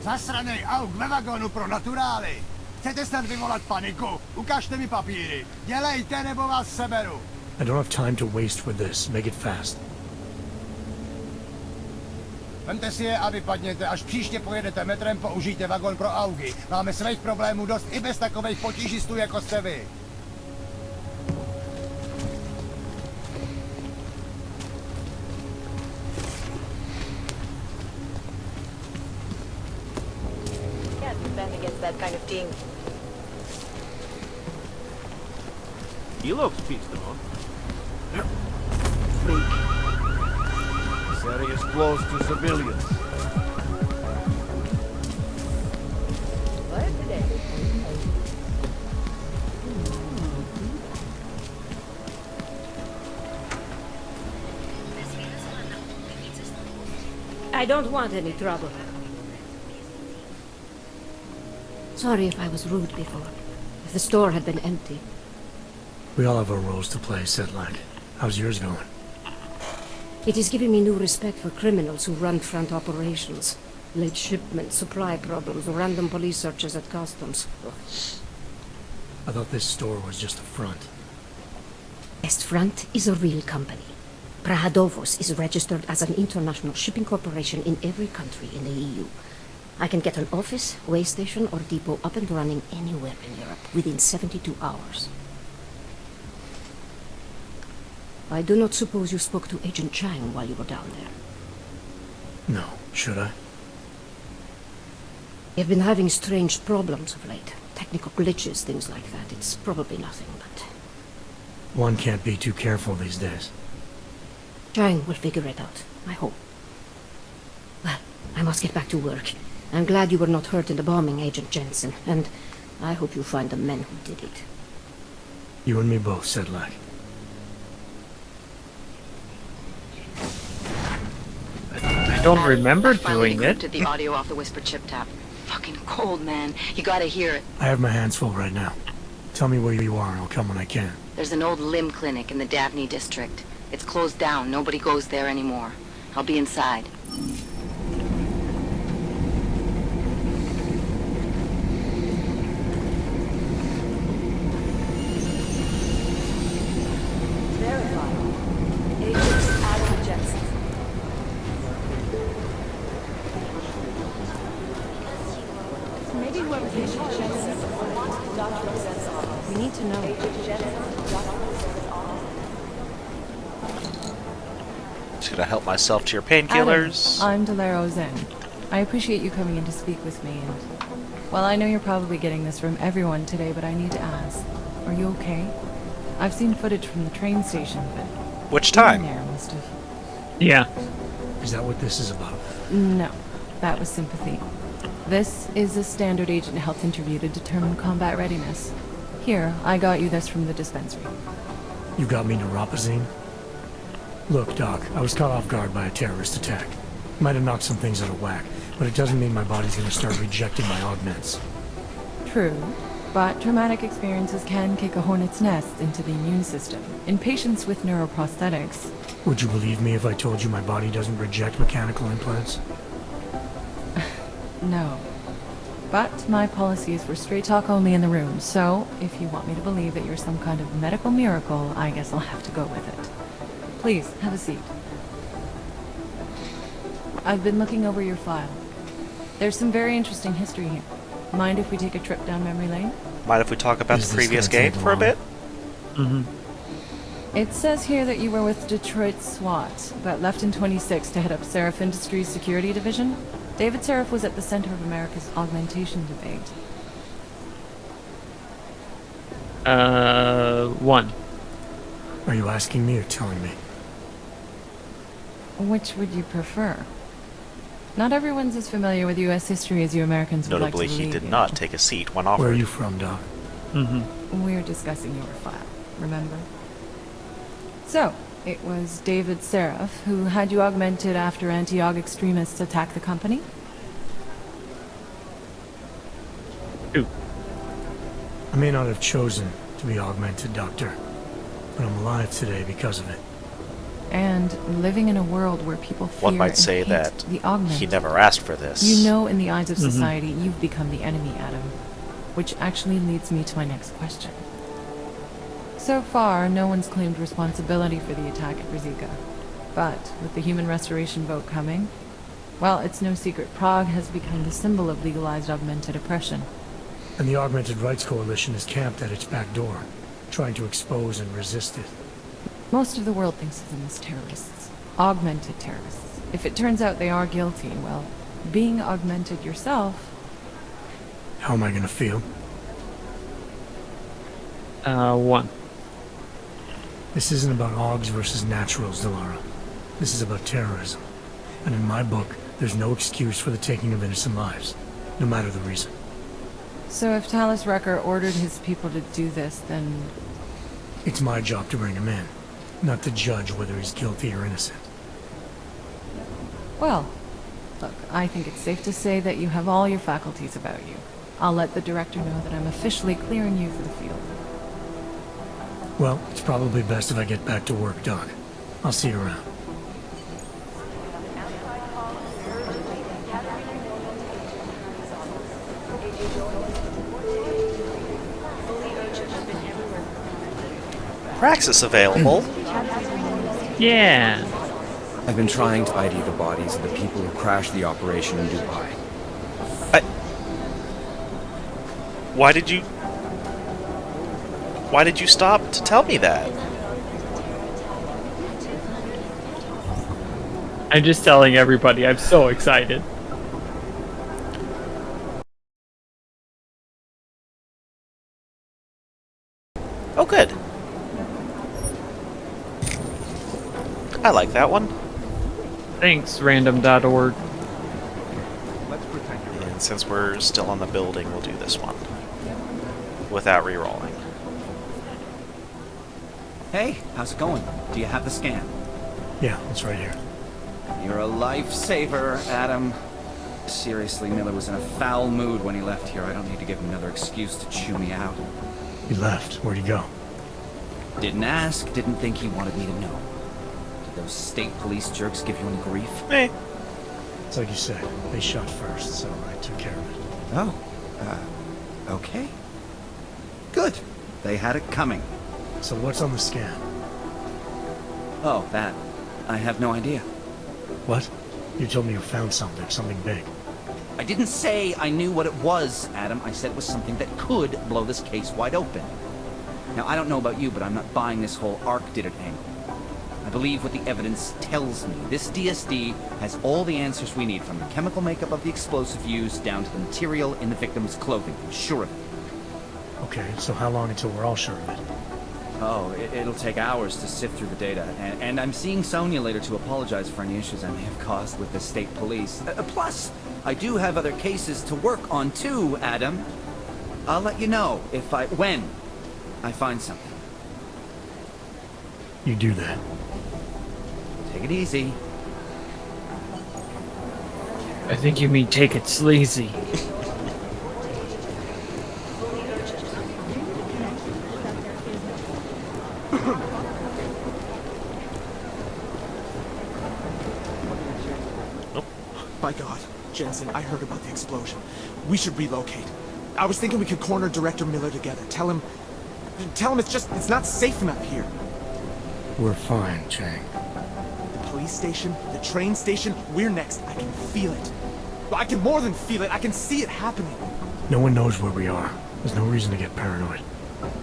Zasranej auk ve vagonu pro naturály. Chcete snad vyvolat paniku? Ukažte mi papíry. Dělejte, nebo vás seberu. I don't have time to waste with this. Make it fast. Vemte si je a vypadněte. Až příště pojedete metrem, použijte vagon pro augy. Máme svých problémů dost i bez takových potížistů, jako jste vy. That kind of thing. He looks pissed off. This area is closed to civilians. What today? I don't want any trouble. Sorry if I was rude before. If the store had been empty. We all have our roles to play, Sedlak. How's yours going? It is giving me new respect for criminals who run front operations. Late shipments, supply problems, random police searches at customs. Ugh. I thought this store was just a front. Best Front is a real company. Prahadovos is registered as an international shipping corporation in every country in the EU. I can get an office, way station, or depot up and running anywhere in Europe within 72 hours. I do not suppose you spoke to Agent Chang while you were down there. No, should I? You've been having strange problems of late. Technical glitches, things like that. It's probably nothing, but... One can't be too careful these days. Chang will figure it out, I hope. Well, I must get back to work. I'm glad you were not hurt in the bombing, Agent Jensen, and I hope you find the men who did it. You and me both, Sedlak. I don't remember doing it. To the audio off the whisper chip tap. Fucking cold, man. You gotta hear it. I have my hands full right now. Tell me where you are and I'll come when I can. There's an old limb clinic in the Daphne district. It's closed down. Nobody goes there anymore. I'll be inside. We need to know. Just gonna help myself to your painkillers. I'm Delaro Zen. I appreciate you coming in to speak with me, and... Well, I know you're probably getting this from everyone today, but I need to ask. Are you okay? I've seen footage from the train station, but... Which time? There must have... Yeah. Is that what this is about? No. That was sympathy. This is a standard agent health interview to determine combat readiness. Here, I got you this from the dispensary. You got me neuropazine? Look, Doc, I was caught off guard by a terrorist attack. Might have knocked some things out of whack, but it doesn't mean my body's gonna start rejecting my augments. True, but traumatic experiences can kick a hornet's nest into the immune system. In patients with neuroprosthetics... Would you believe me if I told you my body doesn't reject mechanical implants? No. But my policy is for straight talk only in the room, so if you want me to believe that you're some kind of medical miracle, I guess I'll have to go with it. Please, have a seat. I've been looking over your file. There's some very interesting history here. Mind if we take a trip down memory lane? Mind if we talk about the previous game for a bit? Mm-hmm. It says here that you were with Detroit SWAT, but left in 26 to head up Seraph Industries Security Division. David Seraph was at the center of America's augmentation debate. 1. Are you asking me or telling me? Which would you prefer? Not everyone's as familiar with U.S. history as you Americans would like to Notably, believe. he did you not know. take a seat when Where are offered. you from, Doc? Mm-hmm. We're discussing your file, remember? So, it was David Seraph who had you augmented after anti-aug extremists attacked the company? Ooh. I may not have chosen to be augmented, Doctor, but I'm alive today because of it. And living in a world where people fear One might and say hate that the augment. he never asked for this. You know, in the eyes of society, you've become the enemy, Adam. Which actually leads me to my next question. So far, no one's claimed responsibility for the attack at Rizika. But with the human restoration vote coming, well, it's no secret Prague has become the symbol of legalized augmented oppression. And the Augmented Rights Coalition is camped at its back door, trying to expose and resist it. Most of the world thinks of them as terrorists. Augmented terrorists. If it turns out they are guilty, well, being augmented yourself... How am I gonna feel? 1. This isn't about Augs versus naturals, Delara. This is about terrorism. And in my book, there's no excuse for the taking of innocent lives, no matter the reason. So if Talus Wrecker ordered his people to do this, then... It's my job to bring him in, not to judge whether he's guilty or innocent. Well, look, I think it's safe to say that you have all your faculties about you. I'll let the director know that I'm officially clearing you for the field. Well, it's probably best if I get back to work, Doc. I'll see you around. Praxis available. Yeah. I've been trying to ID the bodies of the people who crashed the operation in Dubai. Why did you stop to tell me that? I'm just telling everybody, I'm so excited. Oh, good. I like that one. Thanks, random.org. Let's pretend you're And since we're still on the building, we'll do this one. Without re-rolling. Hey, how's it going? Do you have the scan? Yeah, it's right here. You're a lifesaver, Adam. Seriously, Miller was in a foul mood when he left here. I don't need to give him another excuse to chew me out. He left. Where'd he go? Didn't ask, didn't think he wanted me to know. Did those state police jerks give you any grief? Eh. It's like you said, they shot first, so I took care of it. Oh, okay. Good. They had it coming. So what's on the scan? Oh, that. I have no idea. What? You told me you found something big. I didn't say I knew what it was, Adam. I said it was something that could blow this case wide open. Now, I don't know about you, but I'm not buying this whole Ark did it angle. I believe what the evidence tells me. This DSD has all the answers we need, from the chemical makeup of the explosive used down to the material in the victim's clothing. I'm sure of it. Okay, so how long until we're all sure of it? Oh, it'll take hours to sift through the data, and I'm seeing Sonia later to apologize for any issues I may have caused with the state police. Plus, I do have other cases to work on too, Adam. I'll let you know when I find something. You do that. Take it easy. I think you mean take it sleazy. By God, Jensen, I heard about the explosion. We should relocate. I was thinking we could corner Director Miller together. Tell him it's not safe enough here. We're fine, Chang. The police station, the train station, we're next. I can feel it. I can more than feel it. I can see it happening. No one knows where we are. There's no reason to get paranoid.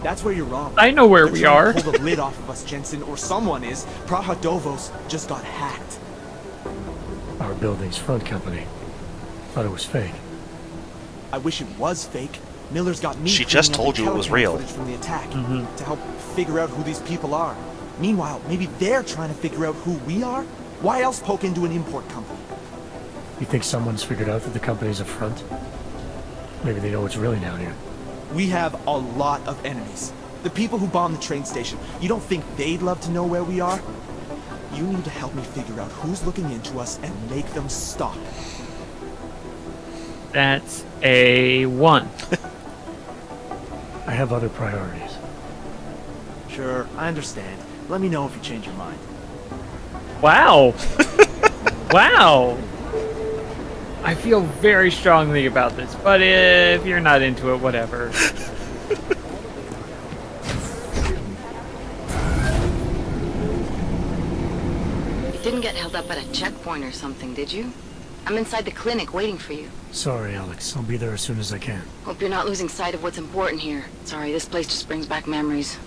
That's where you're wrong. I know where They're we trying are. to pull the lid off of us, Jensen, or someone is. Prahadovos just got hacked. Our building's front company. Thought it was fake. I wish it was fake. Miller's got me. She just cleaning up told the you it was telecam real. footage from the attack to help figure out who these people are. Meanwhile, maybe they're trying to figure out who we are. Why else poke into an import company? You think someone's figured out that the company's a front? Maybe they know what's really down here. We have a lot of enemies. The people who bombed the train station. You don't think they'd love to know where we are? You need to help me figure out who's looking into us and make them stop. That's a 1. I have other priorities. Sure, I understand. Let me know if you change your mind. Wow. Wow. I feel very strongly about this, but if you're not into it, whatever. You didn't get held up at a checkpoint or something, did you? I'm inside the clinic waiting for you. Sorry, Alex. I'll be there as soon as I can. Hope you're not losing sight of what's important here. Sorry, this place just brings back memories.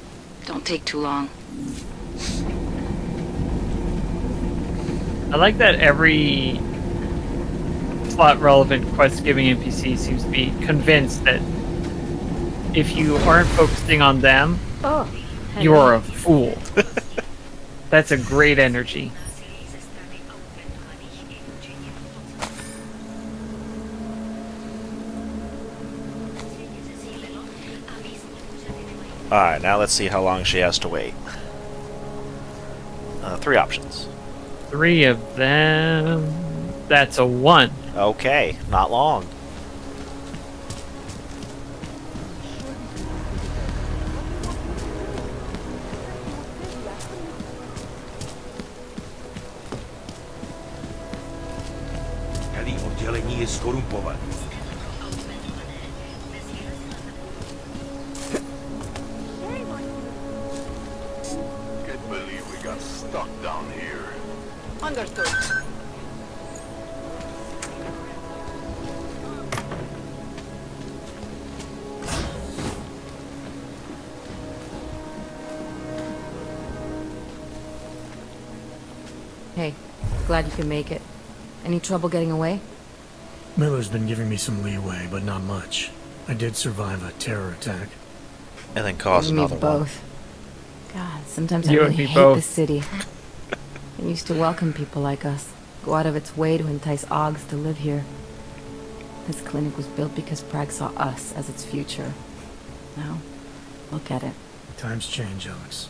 Don't take too long. I like that every plot-relevant quest-giving NPC seems to be convinced that if you aren't focusing on them, Oh, you're a fool. That's a great energy. Alright, now let's see how long she has to wait. 3 options. 3 of them... That's a 1. Okay, not long. Celý oddělení je skorumpované. Can't believe we got stuck down here. Understood. Hey, glad you can make it. Any trouble getting away? Miller's been giving me some leeway, but not much. I did survive a terror attack. And then cause You and me another one. both. God, sometimes I You and really me hate both. this city. It used to welcome people like us, go out of its way to entice Augs to live here. This clinic was built because Prague saw us as its future. Now, look at it. Times change, Alex.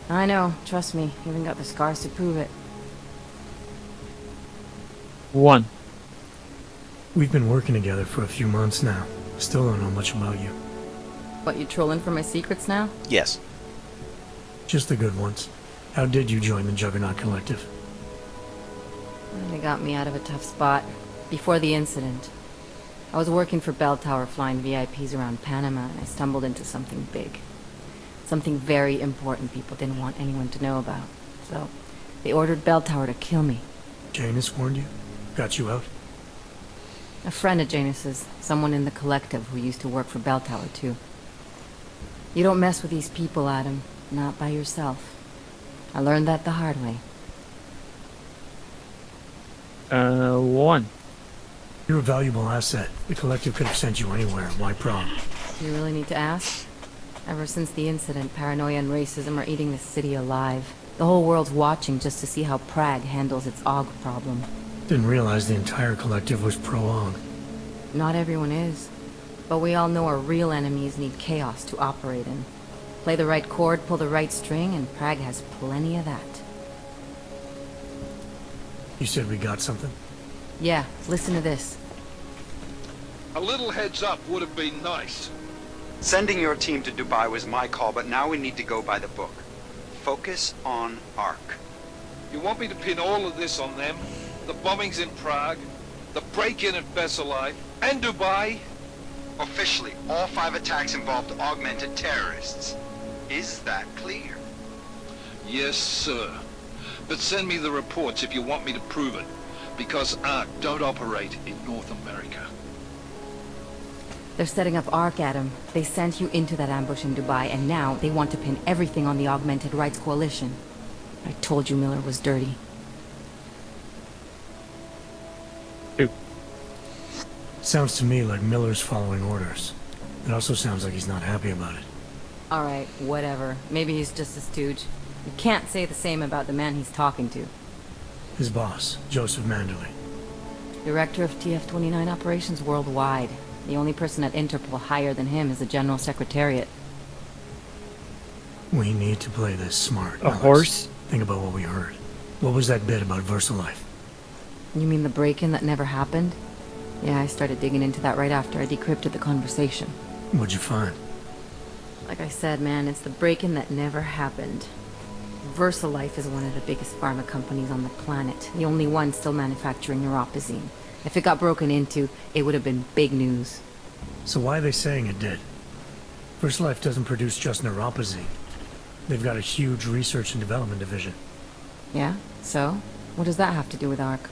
I know, trust me, even got the scars to prove it. 1. We've been working together for a few months now. Still don't know much about you. What, you trolling for my secrets now? Yes. Just the good ones. How did you join the Juggernaut Collective? They got me out of a tough spot. Before the incident, I was working for Bell Tower flying VIPs around Panama, and I stumbled into something big. Something very important people didn't want anyone to know about. So, they ordered Bell Tower to kill me. Janus warned you? Got you out? A friend of Janus's, someone in the collective who used to work for Bell Tower too. You don't mess with these people, Adam. Not by yourself. I learned that the hard way. 1. You're a valuable asset. The collective could have sent you anywhere. Why Prague? You really need to ask? Ever since the incident, paranoia and racism are eating this city alive. The whole world's watching just to see how Prague handles its AUG problem. Didn't realize the entire collective was pro-AUG. Not everyone is. But we all know our real enemies need chaos to operate in. Play the right chord, pull the right string, and Prague has plenty of that. You said we got something? Yeah, listen to this. A little heads up would have been nice. Sending your team to Dubai was my call, but now we need to go by the book. Focus on ARC. You want me to pin all of this on them? The bombings in Prague, the break-in at Veselai, and Dubai? Officially, all 5 attacks involved augmented terrorists. Is that clear? Yes, sir. But send me the reports if you want me to prove it, because ARC don't operate in North America. They're setting up ARC, Adam. They sent you into that ambush in Dubai, and now they want to pin everything on the Augmented Rights Coalition. I told you Miller was dirty. 2. Sounds to me like Miller's following orders. It also sounds like he's not happy about it. Alright, whatever. Maybe he's just a stooge. You can't say the same about the man he's talking to. His boss, Joseph Manderley. Director of TF-29 operations worldwide. The only person at Interpol higher than him is the General Secretariat. We need to play this smart. A Alex. horse? Think about what we heard. What was that bit about VersaLife? You mean the break-in that never happened? Yeah, I started digging into that right after I decrypted the conversation. What'd you find? Like I said, man, it's the break-in that never happened. VersaLife is one of the biggest pharma companies on the planet. The only one still manufacturing neuropozyne. If it got broken into, it would have been big news. So why are they saying it did? VersaLife doesn't produce just neuropozyne. They've got a huge research and development division. Yeah? So? What does that have to do with ARC?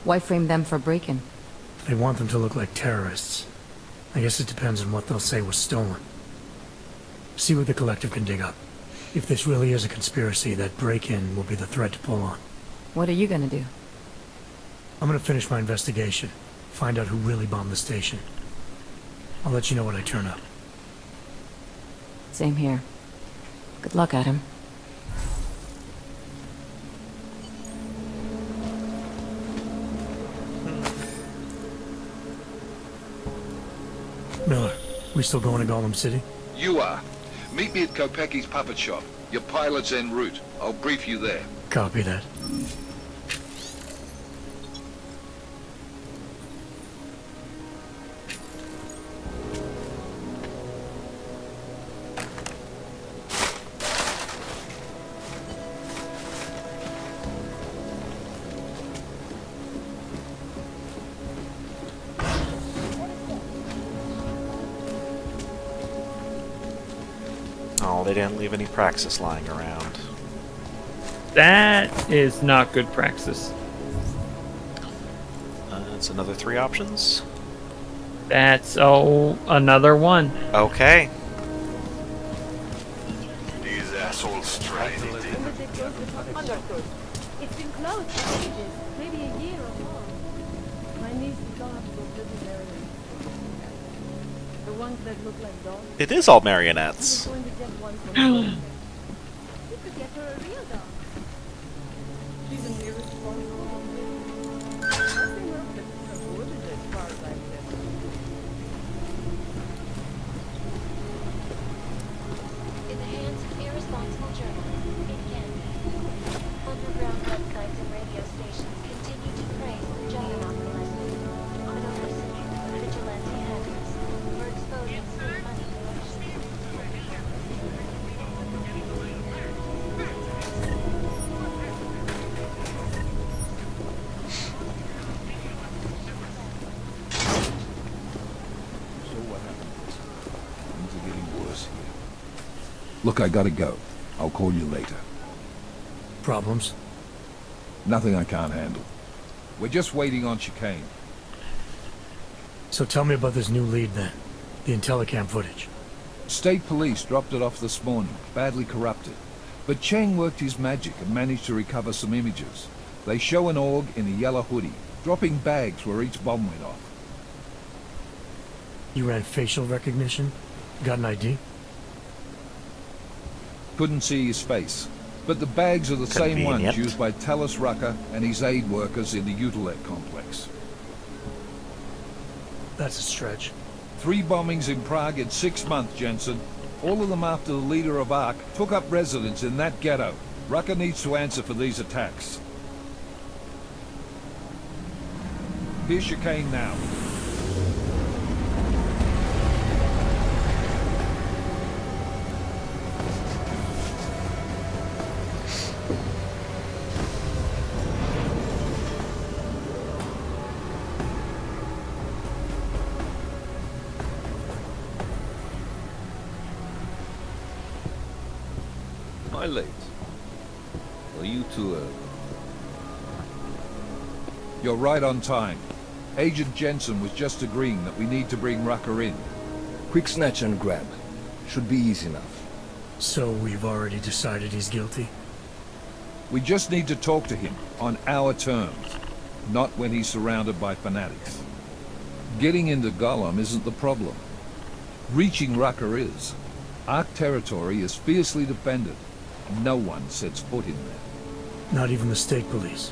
Why frame them for break-in? They want them to look like terrorists. I guess it depends on what they'll say was stolen. See what the collective can dig up. If this really is a conspiracy, that break-in will be the thread to pull on. What are you gonna do? I'm gonna finish my investigation. Find out who really bombed the station. I'll let you know when I turn up. Same here. Good luck, Adam. Miller, we still going to Gollum City? You are. Meet me at Kopecki's puppet shop. Your pilot's en route. I'll brief you there. Copy that. Oh, they didn't leave any praxis lying around. That is not good praxis. That's another 3 options. That's, another one. Okay. These assholes tried it. Understood. It's been closed for ages, maybe a year or more. My niece got those little marionettes. The ones that look like dogs. It is all marionettes. I'm going to get one from home. You could get her a real dog. She's an irresponsible woman. Nothing else that supported as far as I can. In the hands of irresponsible journalists, it can be. Underground websites and radio stations continue to praise the juggernaut molested. But listening to vigilante hackers were exposing some money corruption. So what happened? Things are getting worse here. Look, I gotta go. I'll call you later. Problems? Nothing I can't handle. We're just waiting on chicane. So tell me about this new lead then. The Intellicam footage. State police dropped it off this morning, badly corrupted. But Cheng worked his magic and managed to recover some images. They show an org in a yellow hoodie, dropping bags where each bomb went off. You ran facial recognition? Got an ID? Couldn't see his face. But the bags are the same ones used by Talos Rucker and his aid workers in the Utilet complex. That's a stretch. 3 bombings in Prague in 6 months, Jensen. All of them after the leader of ARC took up residence in that ghetto. Rucker needs to answer for these attacks. Here's chicane now. Am I late? Are you too early? You're right on time. Agent Jensen was just agreeing that we need to bring Rucker in. Quick snatch and grab. Should be easy enough. So we've already decided he's guilty? We just need to talk to him on our terms, not when he's surrounded by fanatics. Getting into Gollum isn't the problem. Reaching Rucker is. ARC territory is fiercely defended. No one sets foot in there. Not even the state police.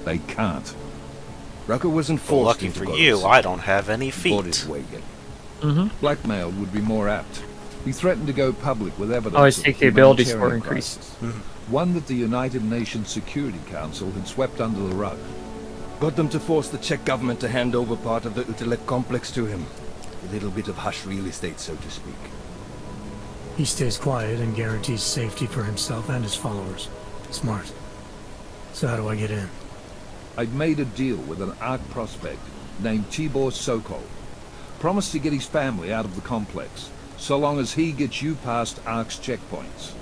They can't. Rucker wasn't Well, forced lucky into for Gollum you, City. I don't have any feet. Blackmail would be more apt. He threatened to go public with evidence. Always of take the ability humanitarian score increase. crisis. One that the United Nations Security Council had swept under the rug. Got them to force the Czech government to hand over part of the Utilet complex to him. A little bit of hush real estate, so to speak. He stays quiet and guarantees safety for himself and his followers. Smart. So how do I get in? I've made a deal with an ARC prospect named Tibor Sokol. Promised to get his family out of the complex, so long as he gets you past ARC's checkpoints.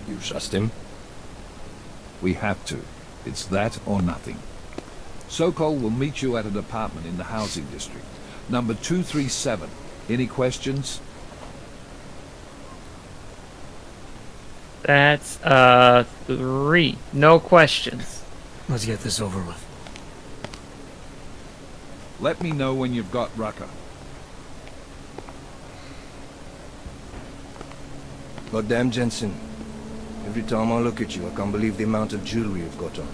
You trust him? We have to. It's that or nothing. Sokol will meet you at an apartment in the housing district. Number 237. Any questions? That's 3. No questions. Let's get this over with. Let me know when you've got Rucker. Goddamn, Jensen. Every time I look at you, I can't believe the amount of jewelry you've got on.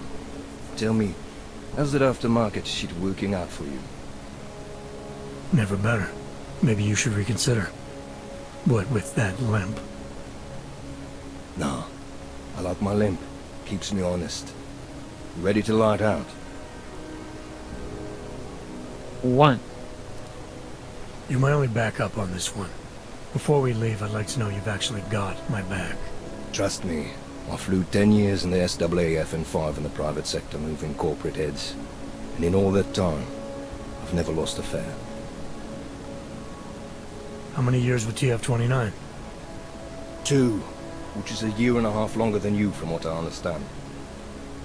Tell me, how's that aftermarket shit working out for you? Never better. Maybe you should reconsider. What with that limp? No. I like my limp. Keeps me honest. Ready to light out? 1. You're my only backup on this one. Before we leave, I'd like to know you've actually got my back. Trust me. I flew 10 years in the SAAF and 5 in the private sector moving corporate heads. And in all that time, I've never lost a fare. How many years with TF-29? 2, which is a year and a half longer than you from what I understand.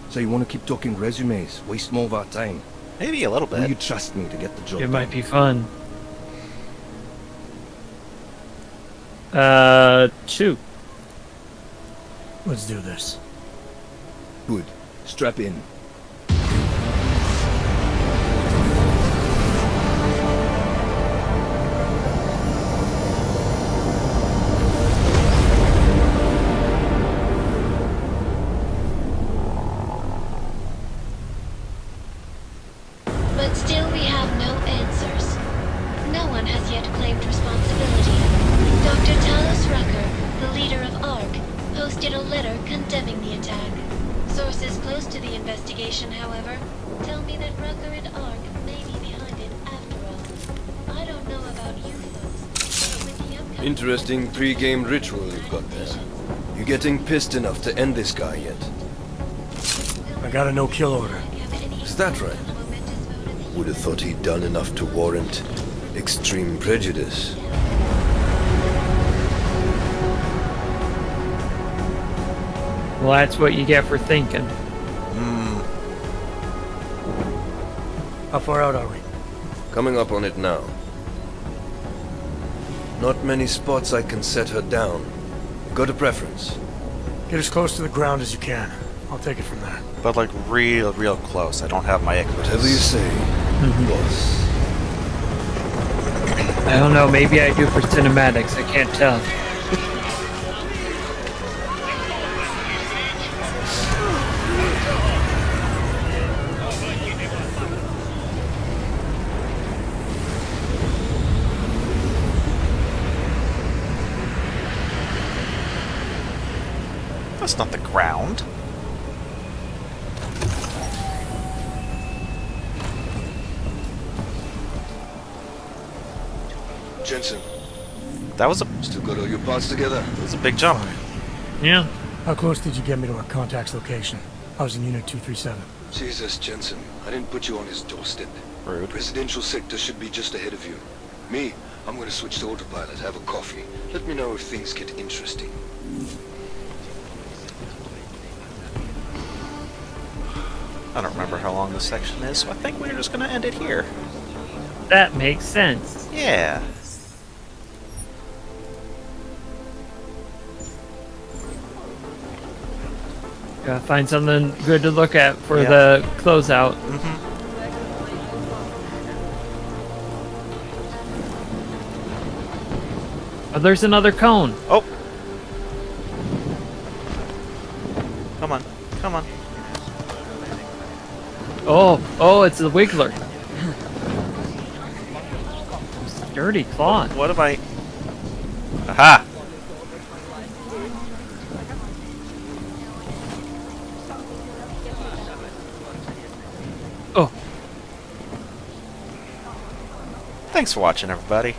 So you want to keep talking resumes, waste more of our time? Maybe a little bit. Will you trust me to get the job It done? might be fun. 2. Let's do this. Good. Strap in. But still we have no answers. No one has yet claimed responsibility. Dr. Talos Rucker, the leader of ARC, posted a letter condemning the attack. Sources close to the investigation, however, tell me that Rucker and ARC may be behind it after all. I don't know about you folks, but with the upcoming... Interesting pre-game ritual you've got there. You getting pissed enough to end this guy yet? I got a no-kill order. Is that right? Would have thought he'd done enough to warrant extreme prejudice. Well, that's what you get for thinking. How far out are we? Coming up on it now. Not many spots I can set her down. Got a preference? Get as close to the ground as you can. I'll take it from there. But like real close. I don't have my equipment. Whatever you say, boss. I don't know, maybe I do for cinematics, I can't tell. That's not the ground. Jensen. That was a... Still got all your parts together? That was a big jump. Yeah. How close did you get me to our contact's location? I was in Unit 237. Jesus, Jensen. I didn't put you on his doorstep. Rude. Presidential sector should be just ahead of you. Me, I'm gonna switch to autopilot, have a coffee. Let me know if things get interesting. I don't remember how long this section is, so I think we're just gonna end it here. That makes sense. Yeah. Gotta find something good to look at for the closeout. Oh, there's another cone. Oh. Come on. Come on. Oh, it's the Wiggler. Dirty cloth. What am I... Aha! Oh. Thanks for watching, everybody.